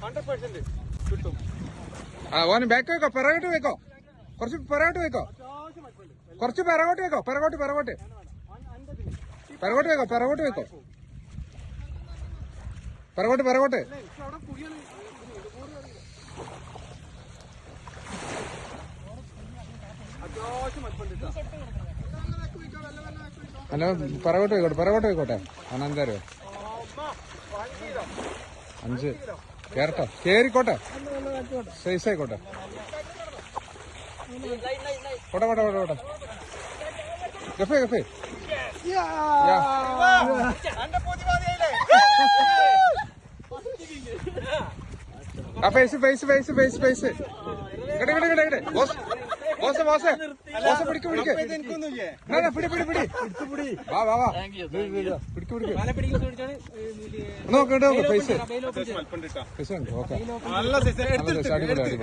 100% കിട്ടും. ഓന് ബാക്ക് വെക്കോ, പിറകോട്ട് വെക്കോ, കുറച്ച് പിറകോട്ട് വെക്കോ, കുറച്ച് പിറകോട്ട് വെക്കോ, പിറകോട്ട് പിറകോട്ട് പിറകോട്ട് വെക്കോ, പിറകോട്ട് വെക്കോ, പിറകോട്ട് പിറകോട്ട്. അല്ല പിറകോട്ട് വെക്കോട്ടെ, പിറകോട്ട് വെക്കോട്ടെ. അവൻ 5 രൂപ 5 കേറട്ടെ, കേറിക്കോട്ടെ, സൈസ് ആയിക്കോട്ടെ. കോട്ടെ കോട്ടെ കോട്ടെ കോട്ടെ. ഗഫേ ഗഫേ. ഫേസ് ഫേസ് ഫേസ് ഫേസ് ഫേസ്. ഇങ്ങടെ ഇങ്ങടെ ഇങ്ങടെ ഇങ്ങടെ. ബോസ് ബോസ് ബോസ് ബോസ് പിടിക്ക് പിടിക്ക്. പിടി പിടി പിടി. വാ വാ വാ. പിടിക്ക് പിടിക്ക്. നോക്കട്ടെ ഫേസ്. ഫേസ് ഉണ്ട്. ഓക്കെ. നല്ല സൈസ് അടിപൊളി അടിപൊളി.